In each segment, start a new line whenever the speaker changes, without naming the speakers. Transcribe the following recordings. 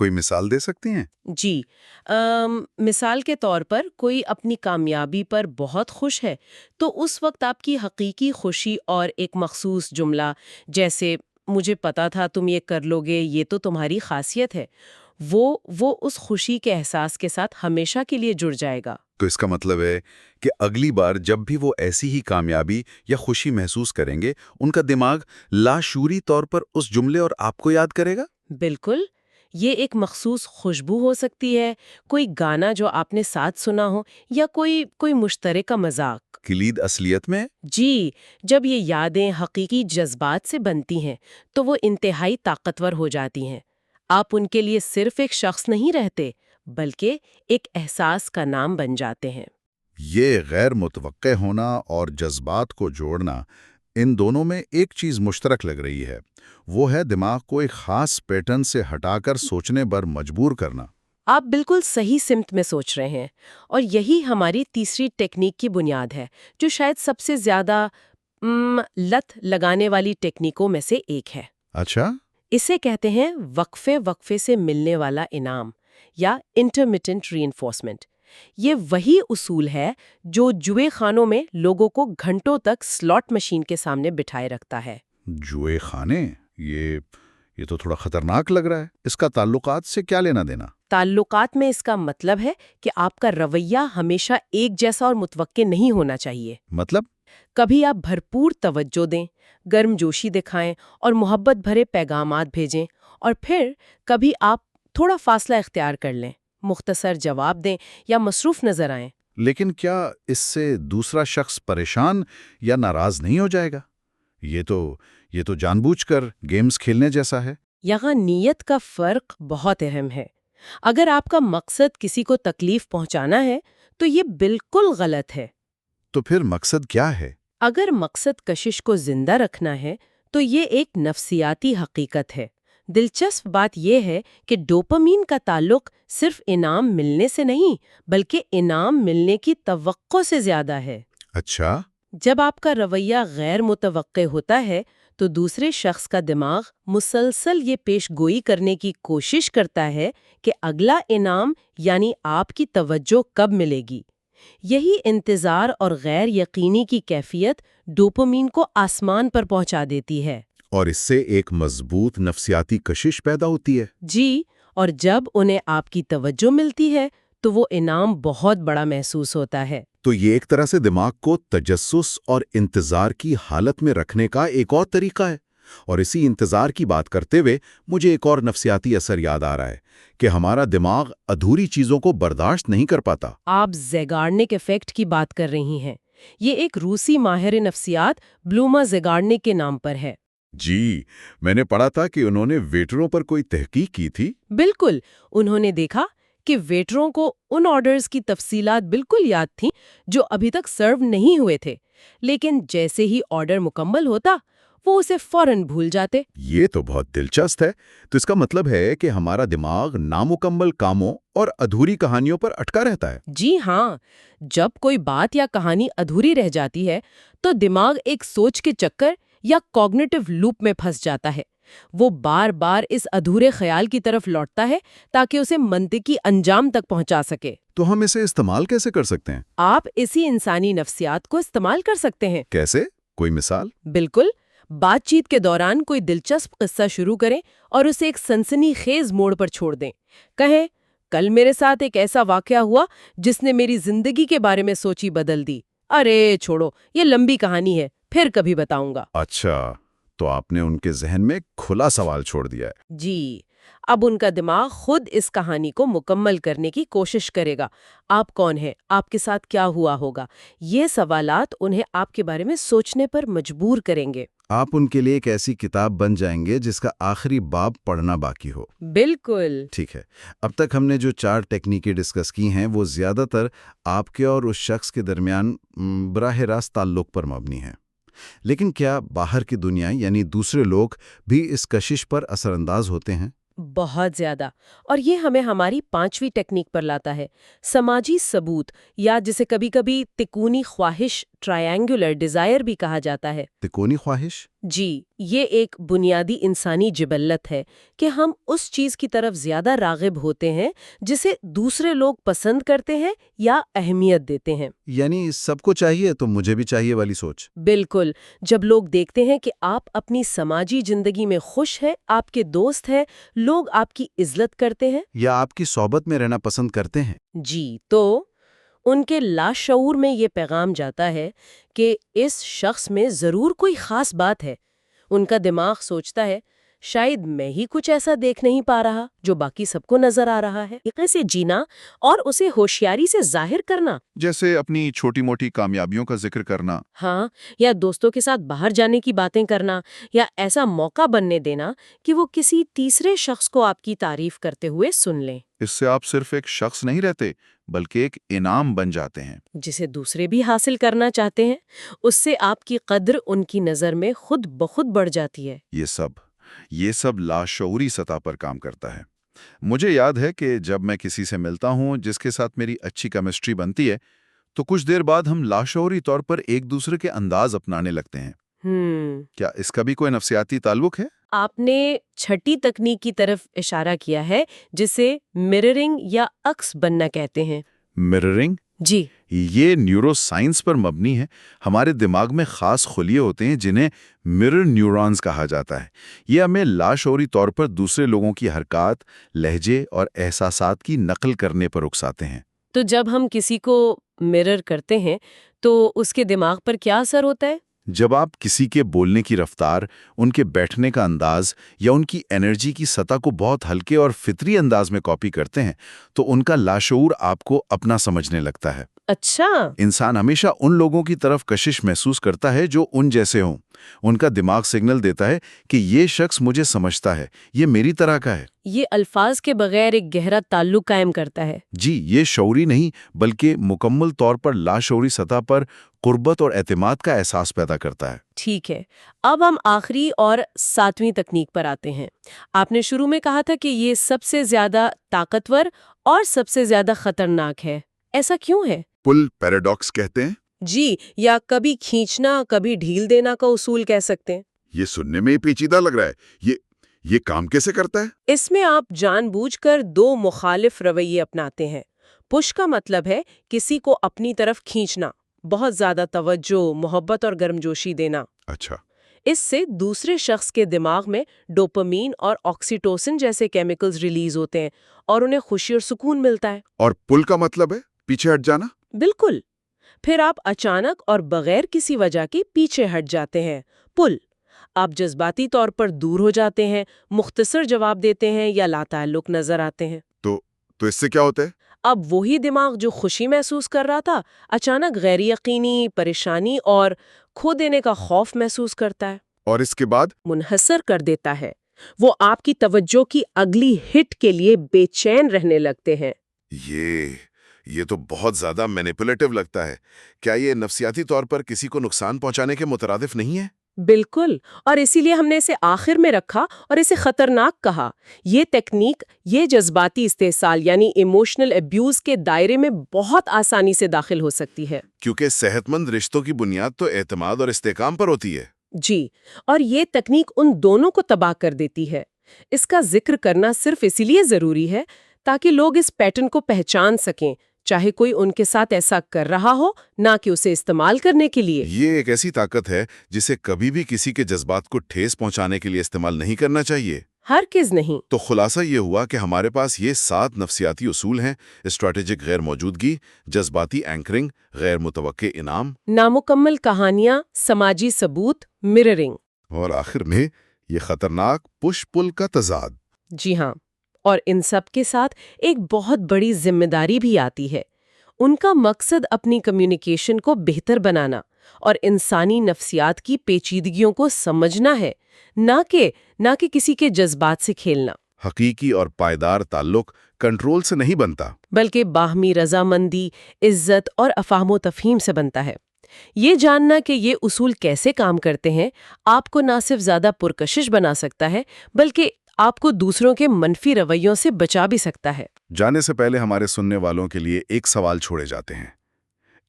کوئی مثال دے سکتی ہیں؟
جی، مثال کے طور پر کوئی اپنی کامیابی پر بہت خوش ہے تو اس وقت آپ کی حقیقی خوشی اور ایک مخصوص جملہ جیسے مجھے پتا تھا تم یہ کر لو گے، یہ تو تمہاری خاصیت ہے، وہ اس خوشی کے احساس کے ساتھ ہمیشہ کے لیے جڑ جائے گا۔
تو اس کا مطلب ہے کہ اگلی بار جب بھی وہ ایسی ہی کامیابی یا خوشی محسوس کریں گے، ان کا دماغ لاشعوری طور پر اس جملے اور آپ کو یاد کرے گا؟
بالکل، یہ ایک مخصوص خوشبو ہو سکتی ہے، کوئی گانا جو آپ نے ساتھ سنا ہو، یا کوئی مشترکہ مذاق۔
کلید اصلیت میں؟
جی، جب یہ یادیں حقیقی جذبات سے بنتی ہیں تو وہ انتہائی طاقتور ہو جاتی ہیں۔ آپ ان کے لیے صرف ایک شخص نہیں رہتے، بلکہ ایک احساس کا نام بن جاتے ہیں۔
یہ غیر متوقع ہونا اور جذبات کو جوڑنا، ان دونوں میں ایک چیز مشترک لگ رہی ہے، وہ ہے دماغ کو ایک خاص پیٹرن سے ہٹا کر سوچنے پر مجبور کرنا۔
آپ بالکل صحیح سمت میں سوچ رہے ہیں، اور یہی ہماری تیسری ٹیکنیک کی بنیاد ہے، جو شاید سب سے زیادہ لت لگانے والی ٹیکنیکوں میں سے ایک ہے۔
اچھا؟
اسے کہتے ہیں وقفے وقفے سے ملنے والا انعام یا انٹرمیٹنٹ ری انفورسمنٹ۔ یہ وہی اصول ہے جو جوئے خانوں میں لوگوں کو گھنٹوں تک سلاٹ مشین کے سامنے بٹھائے رکھتا ہے۔
جوئے خانے؟ یہ تو تھوڑا خطرناک لگ رہا ہے۔ اس کا تعلقات سے کیا لینا دینا؟
تعلقات میں اس کا مطلب ہے کہ آپ کا رویہ ہمیشہ ایک جیسا اور متوقع نہیں ہونا چاہیے۔
مطلب؟
کبھی آپ بھرپور توجہ دیں، گرم جوشی دکھائیں اور محبت بھرے پیغامات بھیجیں، اور پھر کبھی آپ تھوڑا فاصلہ اختیار کر لیں، مختصر جواب دیں یا مصروف نظر آئیں۔
لیکن کیا اس سے دوسرا شخص پریشان یا ناراض نہیں ہو جائے گا؟ یہ تو جان بوجھ کر گیمز کھیلنے جیسا ہے۔
یہاں نیت کا فرق بہت اہم ہے۔ اگر آپ کا مقصد کسی کو تکلیف پہنچانا ہے تو یہ بالکل غلط ہے۔
تو پھر مقصد کیا ہے؟
اگر مقصد کشش کو زندہ رکھنا ہے تو یہ ایک نفسیاتی حقیقت ہے۔ دلچسپ بات یہ ہے کہ ڈوپامین کا تعلق صرف انعام ملنے سے نہیں، بلکہ انعام ملنے کی توقع سے زیادہ ہے۔
اچھا؟
جب آپ کا رویہ غیر متوقع ہوتا ہے تو دوسرے شخص کا دماغ مسلسل یہ پیش گوئی کرنے کی کوشش کرتا ہے کہ اگلا انعام یعنی آپ کی توجہ کب ملے گی۔ یہی انتظار اور غیر یقینی کی کیفیت ڈوپامین کو آسمان پر پہنچا دیتی ہے۔
اور اس سے ایک مضبوط نفسیاتی کشش پیدا ہوتی ہے۔
جی، اور جب انہیں آپ کی توجہ ملتی ہے تو وہ انعام بہت بڑا محسوس ہوتا ہے۔
تو یہ ایک طرح سے دماغ کو تجسس اور انتظار کی حالت میں رکھنے کا ایک اور طریقہ ہے۔ اور اسی انتظار کی بات کرتے ہوئے مجھے ایک اور نفسیاتی اثر یاد آ رہا ہے کہ ہمارا دماغ ادھوری چیزوں کو برداشت نہیں کر پاتا۔
آپ زیگارنک ایفیکٹ کی بات کر رہی ہیں۔ یہ ایک روسی ماہر نفسیات بلوما زیگارنک کے نام پر ہے۔
جی، میں نے پڑھا تھا کہ انہوں نے ویٹروں پر کوئی تحقیق کی تھی۔
بالکل، انہوں نے دیکھا کہ ویٹروں کو ان آرڈرز کی تفصیلات بالکل یاد تھیں جو ابھی تک سرو نہیں ہوئے تھے، لیکن جیسے ہی آرڈر مکمل ہوتا وہ اسے فوراً بھول جاتے۔
یہ تو بہت دلچسپ ہے۔ تو اس کا مطلب ہے کہ ہمارا دماغ نامکمل کاموں اور ادھوری کہانیوں پر اٹکا رہتا ہے۔
جی ہاں، جب کوئی بات یا کہانی ادھوری رہ جاتی ہے تو دماغ ایک سوچ کے چکر یا کوگنیٹو لوپ میں پھنس جاتا ہے۔ وہ بار بار اس ادھورے خیال کی طرف لوٹتا ہے تاکہ اسے منطقی انجام تک پہنچا سکے۔
تو ہم اسے استعمال کیسے کر سکتے ہیں؟
آپ اسی انسانی نفسیات کو استعمال کر سکتے ہیں۔
کیسے؟ کوئی مثال؟
بالکل، بات چیت کے دوران کوئی دلچسپ قصہ شروع کریں اور اسے ایک سنسنی خیز موڑ پر چھوڑ دیں۔ کہیں، کل میرے ساتھ ایک ایسا واقعہ ہوا جس نے میری زندگی کے بارے میں سوچی بدل دی۔ ارے چھوڑو، یہ لمبی کہانی ہے، پھر کبھی بتاؤں گا۔
اچھا، تو آپ نے ان کے ذہن میں کھلا سوال چھوڑ دیا ہے۔
جی، اب ان کا دماغ خود اس کہانی کو مکمل کرنے کی کوشش کرے گا۔ آپ کون ہیں؟ آپ کے ساتھ کیا ہوا ہوگا؟ یہ سوالات انہیں آپ کے بارے میں سوچنے پر مجبور کریں گے۔
آپ ان کے لیے ایک ایسی کتاب بن جائیں گے جس کا آخری باب پڑھنا باقی ہو۔
بالکل۔
ٹھیک ہے، اب تک ہم نے جو 4 ٹیکنیکیں ڈسکس کی ہیں وہ زیادہ تر آپ کے اور اس شخص کے درمیان براہ راست تعلق پر مبنی ہیں، لیکن کیا باہر کی دنیا یعنی دوسرے لوگ بھی اس کشش پر اثر انداز ہوتے ہیں؟
بہت زیادہ، اور یہ ہمیں ہماری 5ویں ٹیکنیک پر لاتا ہے، سماجی ثبوت، یا جسے کبھی کبھی تکونی خواہش ٹرائنگولر ڈیزائر بھی کہا جاتا ہے۔
تکونی خواہش؟
جی، یہ ایک بنیادی انسانی جبلت ہے کہ ہم اس چیز کی طرف زیادہ راغب ہوتے ہیں جسے دوسرے لوگ پسند کرتے ہیں یا اہمیت دیتے ہیں۔
یعنی سب کو چاہیے تو مجھے بھی چاہیے والی سوچ۔
بالکل، جب لوگ دیکھتے ہیں کہ آپ اپنی سماجی زندگی میں خوش ہیں، آپ کے دوست ہیں، لوگ آپ کی عزت کرتے ہیں
یا آپ کی صحبت میں رہنا پسند کرتے ہیں۔
جی، تو ان کے لاشعور میں یہ پیغام جاتا ہے کہ اس شخص میں ضرور کوئی خاص بات ہے۔ ان کا دماغ سوچتا ہے شاید میں ہی کچھ ایسا دیکھ نہیں پا رہا جو باقی سب کو نظر آ رہا ہے۔ طریقے سے جینا اور اسے ہوشیاری سے ظاہر کرنا،
جیسے اپنی چھوٹی موٹی کامیابیوں کا ذکر کرنا۔
ہاں، یا دوستوں کے ساتھ باہر جانے کی باتیں کرنا، یا ایسا موقع بننے دینا کہ وہ کسی تیسرے شخص کو آپ کی تعریف کرتے ہوئے سن لیں،
اس سے آپ صرف ایک شخص نہیں رہتے بلکہ ایک انعام بن جاتے ہیں
جسے دوسرے بھی حاصل کرنا چاہتے ہیں۔ اس سے آپ کی قدر ان کی نظر میں خود بخود بڑھ جاتی ہے۔
یہ سب لاشعوری سطح پر کام کرتا ہے۔ مجھے یاد ہے کہ جب میں کسی سے ملتا ہوں جس کے ساتھ میری اچھی کیمسٹری بنتی ہے تو کچھ دیر بعد ہم لاشعوری طور پر ایک دوسرے کے انداز اپنانے لگتے ہیں۔ کیا اس کا بھی کوئی نفسیاتی تعلق ہے؟
آپ نے چھٹی تکنیک کی طرف اشارہ کیا ہے جسے مررنگ یا عکس بننا کہتے ہیں۔
مررنگ؟
جی،
یہ نیورو سائنس پر مبنی ہے۔ ہمارے دماغ میں خاص خلیے ہوتے ہیں جنہیں مرر نیورونز کہا جاتا ہے۔ یہ ہمیں لاشعوری طور پر دوسرے لوگوں کی حرکات، لہجے اور احساسات کی نقل کرنے پر اکساتے ہیں۔
تو جب ہم کسی کو مرر کرتے ہیں تو اس کے دماغ پر کیا اثر ہوتا ہے؟
جب آپ کسی کے بولنے کی رفتار، ان کے بیٹھنے کا انداز یا ان کی انرجی کی سطح کو بہت ہلکے اور فطری انداز میں کاپی کرتے ہیں تو ان کا لاشعور آپ کو اپنا سمجھنے لگتا ہے۔
اچھا،
انسان ہمیشہ ان لوگوں کی طرف کشش محسوس کرتا ہے جو ان جیسے ہوں۔ ان کا دماغ سگنل دیتا ہے کہ یہ شخص مجھے سمجھتا ہے، یہ میری طرح کا ہے۔
یہ الفاظ کے بغیر ایک گہرا تعلق قائم کرتا ہے۔
جی، یہ شعوری نہیں بلکہ مکمل طور پر لاشعوری سطح پر قربت اور اعتماد کا احساس پیدا کرتا ہے۔
ٹھیک ہے، اب ہم آخری اور 7ویں تکنیک پر آتے ہیں۔ آپ نے شروع میں کہا تھا کہ یہ سب سے زیادہ طاقتور اور سب سے زیادہ خطرناک ہے۔ ایسا کیوں ہے؟
پل پیراڈاکس کہتے ہیں۔
جی، یا کبھی کھینچنا کبھی ڈھیل دینا کا اصول کہہ سکتے ہیں۔
یہ سننے میں پیچیدہ لگ رہا ہے۔ یہ کام کیسے کرتا ہے؟
اس میں آپ جان بوجھ کر دو مخالف رویے اپناتے ہیں۔ پش کا مطلب ہے کسی کو اپنی طرف کھینچنا، بہت زیادہ توجہ، محبت اور گرمجوشی دینا۔
اچھا،
اس سے دوسرے شخص کے دماغ میں ڈوپامین اور آکسیٹوسن جیسے کیمیکلز ریلیز ہوتے ہیں اور انہیں خوشی اور سکون ملتا ہے۔
اور پل کا مطلب ہے پیچھے ہٹ جانا؟
بالکل، پھر آپ اچانک اور بغیر کسی وجہ کے پیچھے ہٹ جاتے ہیں۔ پل، آپ جذباتی طور پر دور ہو جاتے ہیں، مختصر جواب دیتے ہیں یا لاتعلق نظر آتے ہیں۔
تو اس سے کیا ہوتا ہے؟
اب وہی دماغ جو خوشی محسوس کر رہا تھا اچانک غیر یقینی، پریشانی اور کھو دینے کا خوف محسوس کرتا ہے،
اور اس کے بعد؟
منحصر کر دیتا ہے۔ وہ آپ کی توجہ کی اگلی ہٹ کے لیے بے چین رہنے لگتے ہیں۔
یہ تو بہت زیادہ مینیپولیٹو لگتا ہے۔ کیا یہ نفسیاتی طور پر کسی کو نقصان پہنچانے کے مترادف نہیں ہے؟
بالکل، اور اسی لیے ہم نے اسے آخر میں رکھا اور اسے خطرناک کہا۔ یہ تکنیک یہ جذباتی استحصال یعنی ایموشنل ابیوز کے دائرے میں بہت آسانی سے داخل ہو سکتی ہے،
کیونکہ صحت مند رشتوں کی بنیاد تو اعتماد اور استحکام پر ہوتی ہے۔
جی، اور یہ تکنیک ان دونوں کو تباہ کر دیتی ہے۔ اس کا ذکر کرنا صرف اسی لیے ضروری ہے تاکہ لوگ اس پیٹرن کو پہچان سکیں، چاہے کوئی ان کے ساتھ ایسا کر رہا ہو، نہ کہ اسے استعمال کرنے کے لیے۔
یہ ایک ایسی طاقت ہے جسے کبھی بھی کسی کے جذبات کو ٹھیس پہنچانے کے لیے استعمال نہیں کرنا چاہیے۔
ہرگز نہیں۔
تو خلاصہ یہ ہوا کہ ہمارے پاس یہ 7 نفسیاتی اصول ہیں: اسٹریٹجک غیر موجودگی، جذباتی اینکرنگ، غیر متوقع انعام،
نامکمل کہانیاں، سماجی ثبوت، مررنگ،
اور آخر میں یہ خطرناک پش پل کا تضاد۔
جی ہاں، اور ان سب کے ساتھ ایک بہت بڑی ذمہ داری بھی آتی ہے۔ ان کا مقصد اپنی کمیونیکیشن کو بہتر بنانا اور انسانی نفسیات کی پیچیدگیوں کو سمجھنا ہے، نہ کہ کسی کے جذبات سے کھیلنا۔
حقیقی اور پائیدار تعلق کنٹرول سے نہیں بنتا،
بلکہ باہمی رضامندی، عزت اور افہام و تفہیم سے بنتا ہے۔ یہ جاننا کہ یہ اصول کیسے کام کرتے ہیں آپ کو نہ صرف زیادہ پرکشش بنا سکتا ہے بلکہ آپ کو دوسروں کے منفی رویوں سے بچا بھی سکتا ہے۔
جانے سے پہلے ہمارے سننے والوں کے لیے ایک سوال چھوڑے جاتے ہیں۔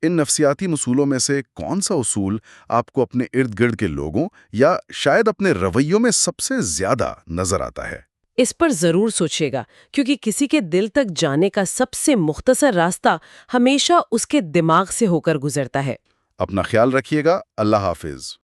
ان نفسیاتی اصولوں میں سے کون سا اصول آپ کو اپنے ارد گرد کے لوگوں یا شاید اپنے رویوں میں سب سے زیادہ نظر آتا ہے؟
اس پر ضرور سوچے گا، کیونکہ کسی کے دل تک جانے کا سب سے مختصر راستہ ہمیشہ اس کے دماغ سے ہو کر گزرتا ہے۔
اپنا خیال رکھیے گا۔ اللہ حافظ۔